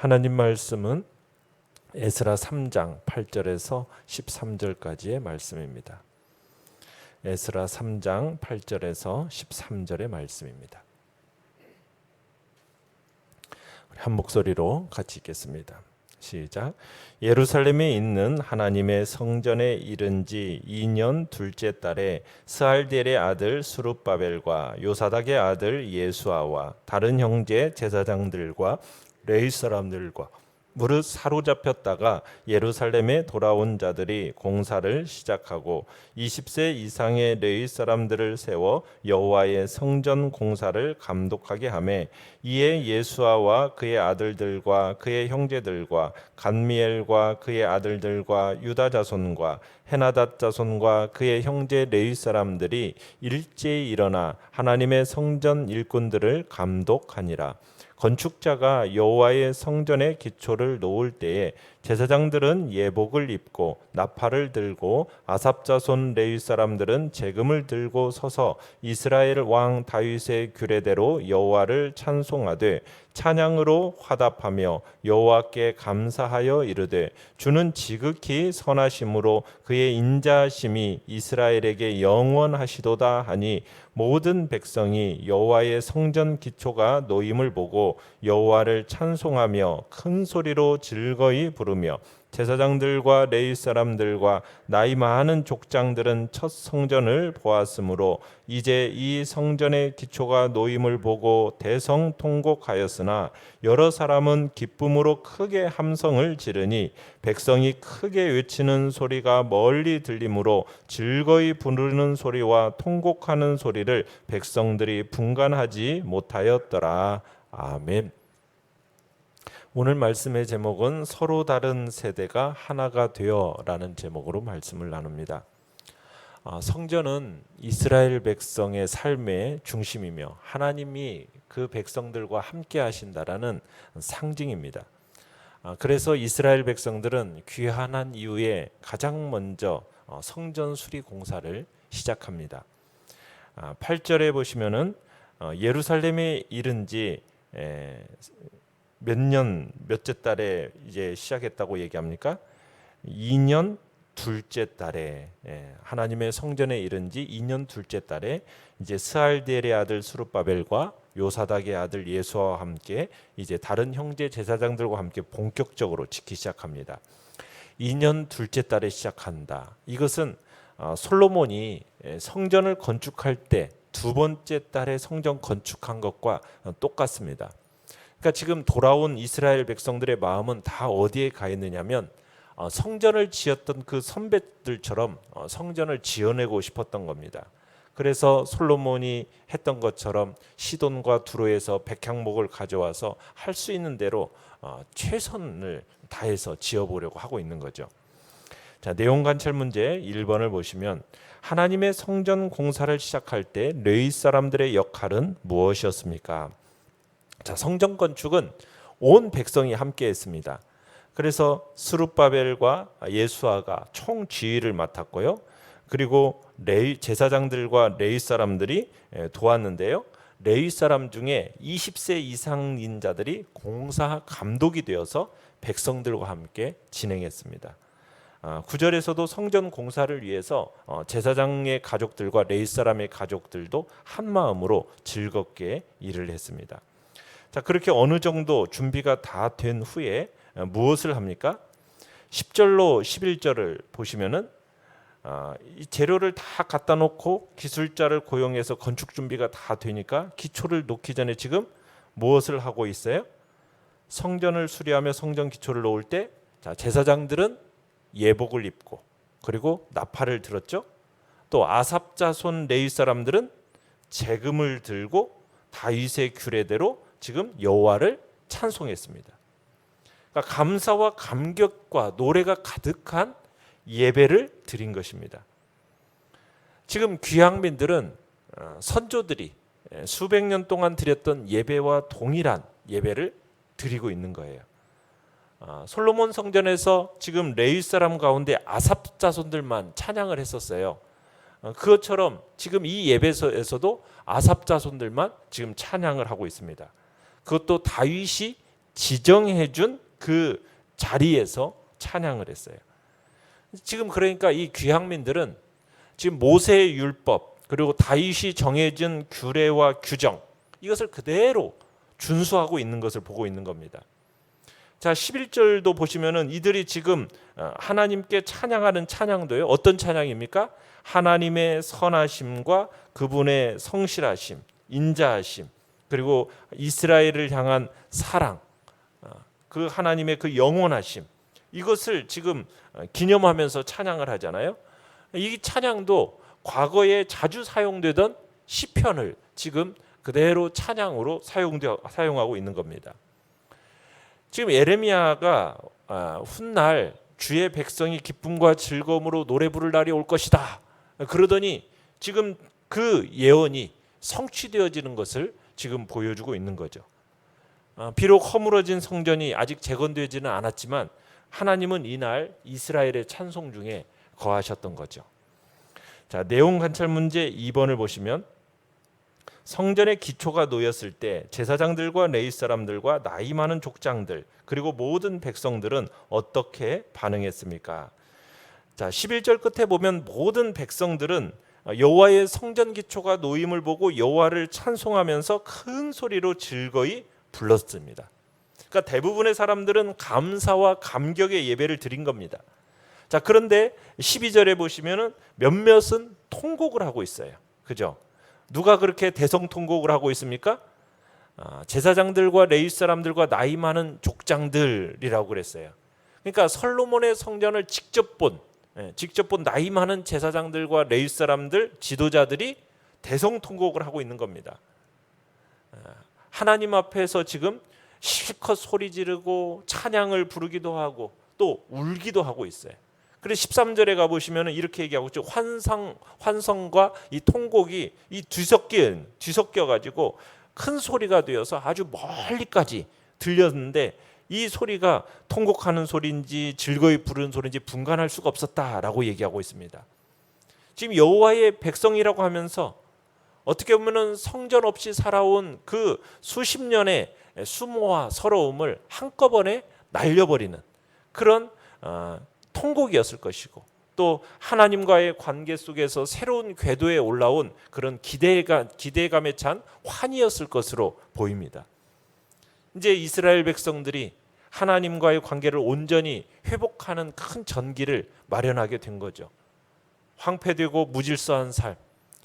하나님 말씀은 에스라 3장 8절에서 13절까지의 말씀입니다. 에스라 3장 8절에서 13절의 말씀입니다. 한 목소리로 같이 읽겠습니다. 시작. 예루살렘에 있는 하나님의 성전에 이른 지 2년 둘째 달에 스알디엘의 아들 스룹바벨과 요사닥의 아들 예수아와 다른 형제 제사장들과 레위 사람들과 무릇 사로잡혔다가 예루살렘에 돌아온 자들이 공사를 시작하고 20세 이상의 레위 사람들을 세워 여호와의 성전 공사를 감독하게 하매 이에 예수아와 그의 아들들과 그의 형제들과 간미엘과 그의 아들들과 유다 자손과 헤나닷 자손과 그의 형제 레위 사람들이 일제히 일어나 하나님의 성전 일꾼들을 감독하니라. 건축자가 여호와의 성전의 기초를 놓을 때에 제사장들은 예복을 입고 나팔을 들고 아삽 자손 레위 사람들은 제금을 들고 서서 이스라엘 왕 다윗의 규례대로 여호와를 찬송하되 찬양으로 화답하며 여호와께 감사하여 이르되 주는 지극히 선하심으로 그의 인자하심이 이스라엘에게 영원하시도다 하니 모든 백성이 여호와의 성전 기초가 놓임을 보고 여호와를 찬송하며 큰 소리로 즐거이 부르며 제사장들과 레위 사람들과 나이 많은 족장들은 첫 성전을 보았으므로 이제 이 성전의 기초가 놓임을 보고 대성통곡하였으나 여러 사람은 기쁨으로 크게 함성을 지르니 백성이 크게 외치는 소리가 멀리 들리므로 즐거이 부르는 소리와 통곡하는 소리를 백성들이 분간하지 못하였더라. 아멘. 오늘 말씀의 제목은 서로 다른 세대가 하나가 되어라는 제목으로 말씀을 나눕니다. 성전은 이스라엘 백성의 삶의 중심이며 하나님이 그 백성들과 함께 하신다라는 상징입니다. 그래서 이스라엘 백성들은 귀환한 이후에 가장 먼저 성전 수리 공사를 시작합니다. 8절에 보시면은 예루살렘에 이른 지 몇째 달에 이제 시작했다고 얘기합니까? 2년 둘째 달에 하나님의 성전에 이른 지 2년 둘째 달에 이제 스알디엘의 아들 스룹바벨과 요사닥의 아들 예수아와 함께 이제 다른 형제 제사장들과 함께 본격적으로 짓기 시작합니다. 2년 둘째 달에 시작한다. 이것은 솔로몬이 성전을 건축할 때 두 번째 달에 성전 건축한 것과 똑같습니다. 그러니까 지금 돌아온 이스라엘 백성들의 마음은 다 어디에 가 있느냐면 성전을 지었던 그 선배들처럼 성전을 지어내고 싶었던 겁니다. 그래서 솔로몬이 했던 것처럼 시돈과 두로에서 백향목을 가져와서 할 수 있는 대로 최선을 다해서 지어보려고 하고 있는 거죠. 자, 내용 관찰 문제 1번을 보시면 하나님의 성전 공사를 시작할 때 레위 사람들의 역할은 무엇이었습니까? 자, 성전 건축은 온 백성이 함께 했습니다. 그래서 스룹바벨과 예수아가 총 지휘를 맡았고요. 그리고 제사장들과 레위 사람들이 도왔는데요. 레위 사람 중에 20세 이상인 자들이 공사 감독이 되어서 백성들과 함께 진행했습니다. 9절에서도 성전 공사를 위해서 제사장의 가족들과 레위 사람의 가족들도 한 마음으로 즐겁게 일을 했습니다. 자, 그렇게 어느 정도 준비가 다 된 후에 무엇을 합니까? 10절로 11절을 보시면은 이 재료를 다 갖다 놓고 기술자를 고용해서 건축 준비가 다 되니까 기초를 놓기 전에 지금 무엇을 하고 있어요? 성전을 수리하며 성전 기초를 놓을 때 제사장들은 예복을 입고 그리고 나팔을 들었죠. 또 아삽 자손 레위 사람들은 제금을 들고 다윗의 규례대로 지금 여호와를 찬송했습니다. 그러니까 감사와 감격과 노래가 가득한 예배를 드린 것입니다. 지금 귀향민들은 선조들이 수백 년 동안 드렸던 예배와 동일한 예배를 드리고 있는 거예요. 솔로몬 성전에서 지금 레위 사람 가운데 아삽 자손들만 찬양을 했었어요. 그것처럼 지금 이 예배에서도 아삽 자손들만 지금 찬양을 하고 있습니다. 그것도 다윗이 지정해 준 그 자리에서 찬양을 했어요. 지금 그러니까 이 귀향민들은 지금 모세의 율법 그리고 다윗이 정해진 규례와 규정 이것을 그대로 준수하고 있는 것을 보고 있는 겁니다. 자, 11절도 보시면은 이들이 지금 하나님께 찬양하는 찬양도요. 어떤 찬양입니까? 하나님의 선하심과 그분의 성실하심, 인자하심, 그리고 이스라엘을 향한 사랑, 그 하나님의 그 영원하심 이것을 지금 기념하면서 찬양을 하잖아요. 이 찬양도 과거에 자주 사용되던 시편을 지금 그대로 찬양으로 사용하고 있는 겁니다. 지금 예레미야가 훗날 주의 백성이 기쁨과 즐거움으로 노래 부를 날이 올 것이다 그러더니 지금 그 예언이 성취되어지는 것을 지금 보여주고 있는 거죠. 비록 허물어진 성전이 아직 재건되지는 않았지만 하나님은 이날 이스라엘의 찬송 중에 거하셨던 거죠. 자, 내용 관찰 문제 2번을 보시면 성전의 기초가 놓였을 때 제사장들과 레위 사람들과 나이 많은 족장들 그리고 모든 백성들은 어떻게 반응했습니까? 자, 11절 끝에 보면 모든 백성들은 여호와의 성전 기초가 놓임을 보고 여호와를 찬송하면서 큰 소리로 즐거이 불렀습니다. 그러니까 대부분의 사람들은 감사와 감격의 예배를 드린 겁니다. 자, 그런데 12절에 보시면은 몇몇은 통곡을 하고 있어요. 그죠? 누가 그렇게 대성통곡을 하고 있습니까? 제사장들과 레위 사람들과 나이 많은 족장들이라고 그랬어요. 그러니까 솔로몬의 성전을 직접 본 나이 많은 제사장들과 레위 사람들 지도자들이 대성통곡을 하고 있는 겁니다. 하나님 앞에서 지금 실컷 소리 지르고 찬양을 부르기도 하고 또 울기도 하고 있어요. 그래서 13절에 가보시면 이렇게 얘기하고 있죠. 환성과 이 통곡이 이 뒤섞여 가지고 큰 소리가 되어서 아주 멀리까지 들렸는데 이 소리가 통곡하는 소리인지 즐거이 부르는 소리인지 분간할 수가 없었다라고 얘기하고 있습니다. 지금 여호와의 백성이라고 하면서 어떻게 보면은 성전 없이 살아온 그 수십 년의 수모와 서러움을 한꺼번에 날려버리는 그런 통곡이었을 것이고 또 하나님과의 관계 속에서 새로운 궤도에 올라온 그런 기대감에 찬 환희였을 것으로 보입니다. 이제 이스라엘 백성들이 하나님과의 관계를 온전히 회복하는 큰 전기를 마련하게 된 거죠. 황폐되고 무질서한 삶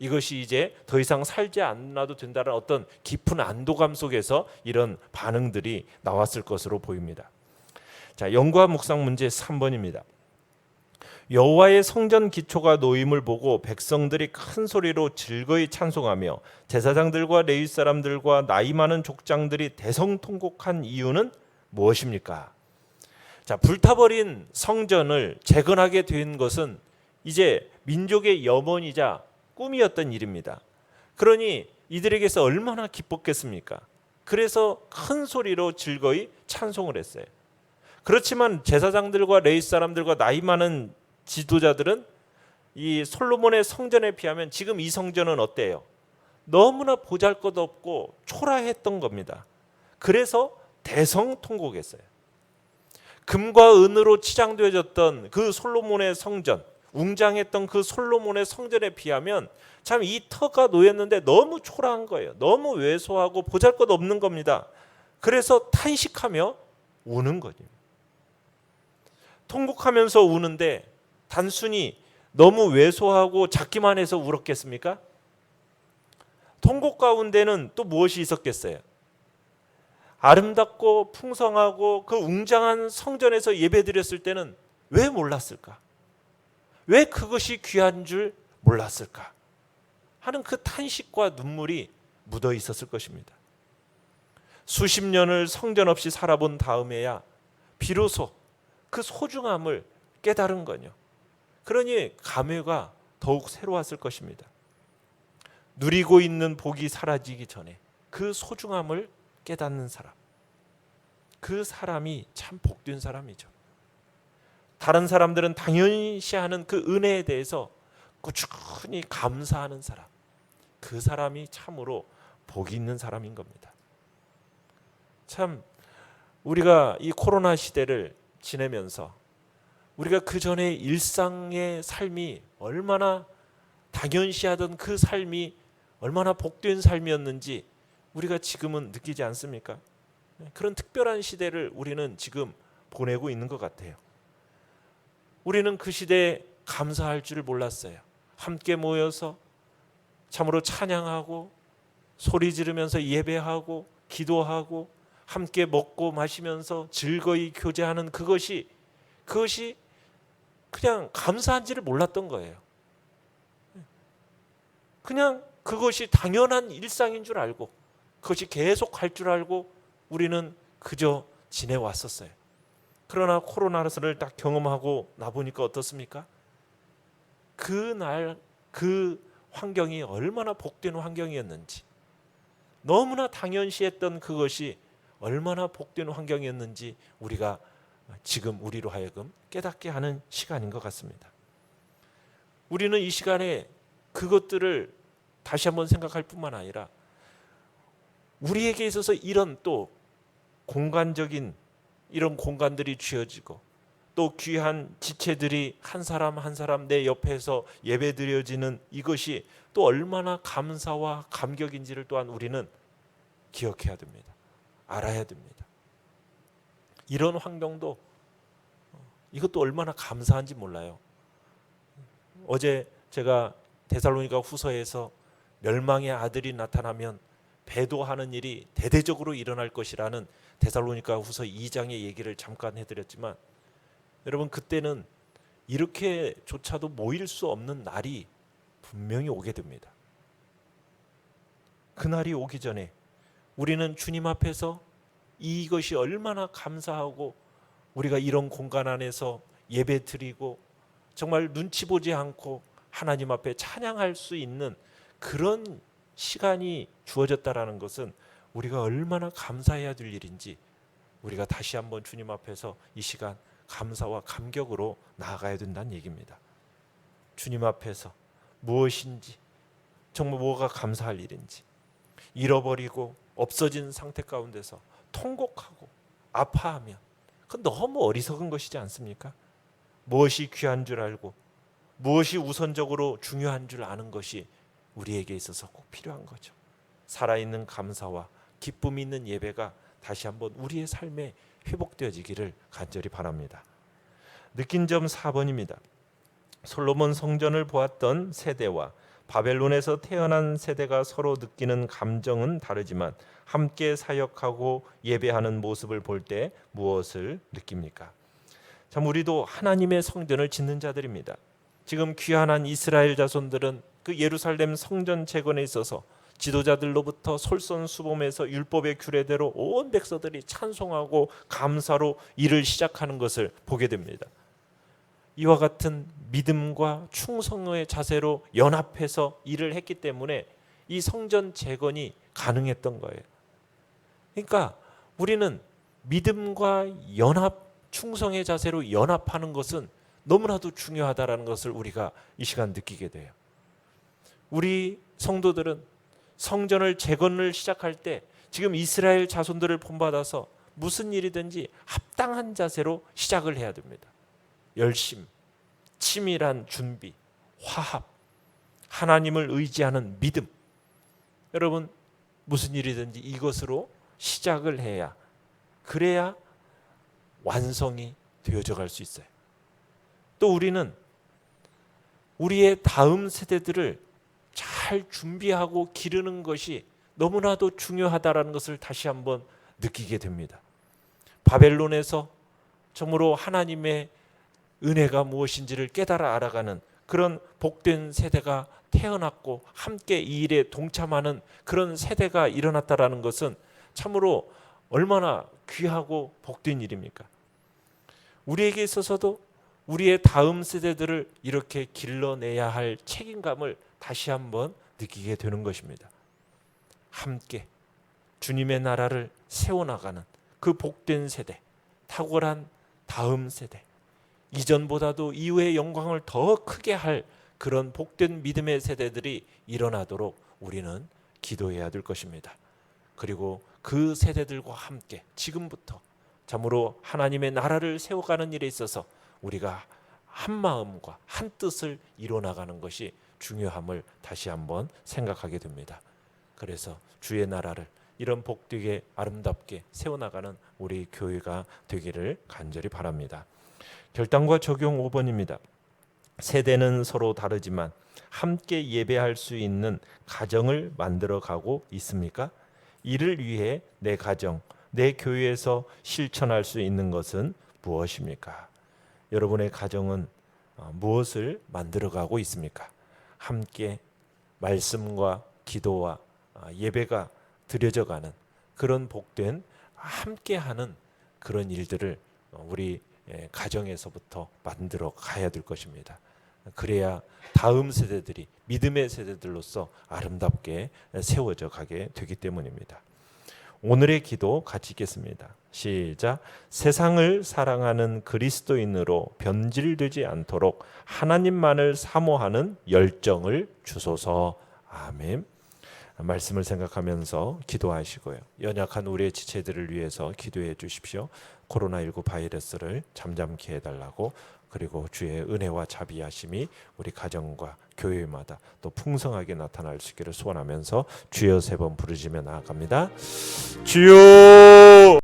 이것이 이제 더 이상 살지 않아도 된다는 어떤 깊은 안도감 속에서 이런 반응들이 나왔을 것으로 보입니다. 자, 연구와 묵상 문제 3번입니다. 여호와의 성전 기초가 놓임을 보고 백성들이 큰 소리로 즐거이 찬송하며 제사장들과 레위 사람들과 나이 많은 족장들이 대성통곡한 이유는 무엇입니까? 자, 불타버린 성전을 재건하게 된 것은 이제 민족의 염원이자 꿈이었던 일입니다. 그러니 이들에게서 얼마나 기뻤겠습니까? 그래서 큰 소리로 즐거이 찬송을 했어요. 그렇지만 제사장들과 레위 사람들과 나이 많은 지도자들은 이 솔로몬의 성전에 비하면 지금 이 성전은 어때요? 너무나 보잘것없고 초라했던 겁니다. 그래서 대성통곡했어요. 금과 은으로 치장되어졌던 그 솔로몬의 성전, 웅장했던 그 솔로몬의 성전에 비하면 참 이 터가 놓였는데 너무 초라한 거예요. 너무 왜소하고 보잘것없는 겁니다. 그래서 탄식하며 우는 거죠. 통곡하면서 우는데 단순히 너무 왜소하고 작기만 해서 울었겠습니까? 통곡 가운데는 또 무엇이 있었겠어요? 아름답고 풍성하고 그 웅장한 성전에서 예배드렸을 때는 왜 몰랐을까? 왜 그것이 귀한 줄 몰랐을까? 하는 그 탄식과 눈물이 묻어 있었을 것입니다. 수십 년을 성전 없이 살아본 다음에야 비로소 그 소중함을 깨달은 거요. 그러니 감회가 더욱 새로웠을 것입니다. 누리고 있는 복이 사라지기 전에 그 소중함을 깨닫는 사람, 그 사람이 참 복된 사람이죠. 다른 사람들은 당연시하는 그 은혜에 대해서 꾸준히 감사하는 사람, 그 사람이 참으로 복이 있는 사람인 겁니다. 참 우리가 이 코로나 시대를 지내면서 우리가 그 전에 일상의 삶이 얼마나 당연시하던 그 삶이 얼마나 복된 삶이었는지 우리가 지금은 느끼지 않습니까? 그런 특별한 시대를 우리는 지금 보내고 있는 것 같아요. 우리는 그 시대에 감사할 줄을 몰랐어요. 함께 모여서 참으로 찬양하고 소리 지르면서 예배하고 기도하고 함께 먹고 마시면서 즐거이 교제하는 그것이 그냥 감사한지를 몰랐던 거예요. 그냥 그것이 당연한 일상인 줄 알고 그것이 계속할 줄 알고 우리는 그저 지내왔었어요. 그러나 코로나를 딱 경험하고 나보니까 어떻습니까? 그날 그 환경이 얼마나 복된 환경이었는지, 너무나 당연시했던 그것이 얼마나 복된 환경이었는지 우리가 지금 우리로 하여금 깨닫게 하는 시간인 것 같습니다. 우리는 이 시간에 그것들을 다시 한번 생각할 뿐만 아니라 우리에게 있어서 이런 또 공간적인 이런 공간들이 쥐어지고 또 귀한 지체들이 한 사람 한 사람 내 옆에서 예배드려지는 이것이 또 얼마나 감사와 감격인지를 또한 우리는 기억해야 됩니다. 알아야 됩니다. 이런 환경도 이것도 얼마나 감사한지 몰라요. 어제 제가 데살로니가 후서에서 멸망의 아들이 나타나면 배도하는 일이 대대적으로 일어날 것이라는 데살로니가 후서 2장의 얘기를 잠깐 해드렸지만 여러분 그때는 이렇게조차도 모일 수 없는 날이 분명히 오게 됩니다. 그날이 오기 전에 우리는 주님 앞에서 이것이 얼마나 감사하고 우리가 이런 공간 안에서 예배 드리고 정말 눈치 보지 않고 하나님 앞에 찬양할 수 있는 그런 시간이 주어졌다라는 것은 우리가 얼마나 감사해야 될 일인지 우리가 다시 한번 주님 앞에서 이 시간 감사와 감격으로 나아가야 된다는 얘기입니다. 주님 앞에서 무엇인지 정말 뭐가 감사할 일인지 잃어버리고 없어진 상태 가운데서 통곡하고 아파하면 그건 너무 어리석은 것이지 않습니까? 무엇이 귀한 줄 알고 무엇이 우선적으로 중요한 줄 아는 것이 우리에게 있어서 꼭 필요한 거죠. 살아있는 감사와 기쁨이 있는 예배가 다시 한번 우리의 삶에 회복되어지기를 간절히 바랍니다. 느낀 점 4번입니다. 솔로몬 성전을 보았던 세대와 바벨론에서 태어난 세대가 서로 느끼는 감정은 다르지만 함께 사역하고 예배하는 모습을 볼 때 무엇을 느낍니까? 참 우리도 하나님의 성전을 짓는 자들입니다. 지금 귀환한 이스라엘 자손들은 그 예루살렘 성전 재건에 있어서 지도자들로부터 솔선수범해서 율법의 규례대로 온 백성들이 찬송하고 감사로 일을 시작하는 것을 보게 됩니다. 이와 같은 믿음과 충성의 자세로 연합해서 일을 했기 때문에 이 성전 재건이 가능했던 거예요. 그러니까 우리는 믿음과 연합, 충성의 자세로 연합하는 것은 너무나도 중요하다는 것을 우리가 이 시간 느끼게 돼요. 우리 성도들은 성전을 재건을 시작할 때 지금 이스라엘 자손들을 본받아서 무슨 일이든지 합당한 자세로 시작을 해야 됩니다. 열심, 치밀한 준비, 화합, 하나님을 의지하는 믿음. 여러분 무슨 일이든지 이것으로 시작을 해야 그래야 완성이 되어져 갈 수 있어요. 또 우리는 우리의 다음 세대들을 잘 준비하고 기르는 것이 너무나도 중요하다는 것을 다시 한번 느끼게 됩니다. 바벨론에서 정말로 하나님의 은혜가 무엇인지를 깨달아 알아가는 그런 복된 세대가 태어났고 함께 이 일에 동참하는 그런 세대가 일어났다라는 것은 참으로 얼마나 귀하고 복된 일입니까? 우리에게 있어서도 우리의 다음 세대들을 이렇게 길러내야 할 책임감을 다시 한번 느끼게 되는 것입니다. 함께 주님의 나라를 세워나가는 그 복된 세대, 탁월한 다음 세대, 이전보다도 이후의 영광을 더 크게 할 그런 복된 믿음의 세대들이 일어나도록 우리는 기도해야 될 것입니다. 그리고 그 세대들과 함께 지금부터 참으로 하나님의 나라를 세워가는 일에 있어서 우리가 한 마음과 한 뜻을 이뤄나가는 것이 중요함을 다시 한번 생각하게 됩니다. 그래서 주의 나라를 이런 복되게 아름답게 세워나가는 우리 교회가 되기를 간절히 바랍니다. 결단과 적용 5번입니다. 세대는 서로 다르지만 함께 예배할 수 있는 가정을 만들어가고 있습니까? 이를 위해 내 가정, 내 교회에서 실천할 수 있는 것은 무엇입니까? 여러분의 가정은 무엇을 만들어가고 있습니까? 함께 말씀과 기도와 예배가 드려져가는 그런 복된 함께하는 그런 일들을 우리 가정에서부터 만들어 가야 될 것입니다. 그래야 다음 세대들이 믿음의 세대들로서 아름답게 세워져 가게 되기 때문입니다. 오늘의 기도 같이 읽겠습니다. 시작. 세상을 사랑하는 그리스도인으로 변질되지 않도록 하나님만을 사모하는 열정을 주소서. 아멘. 말씀을 생각하면서 기도하시고요. 연약한 우리의 지체들을 위해서 기도해 주십시오. 코로나19 바이러스를 잠잠케 해달라고, 그리고 주의 은혜와 자비하심이 우리 가정과 교회마다 또 풍성하게 나타날 수 있기를 소원하면서 주여 3번 부르짖으며 나아갑니다. 주여!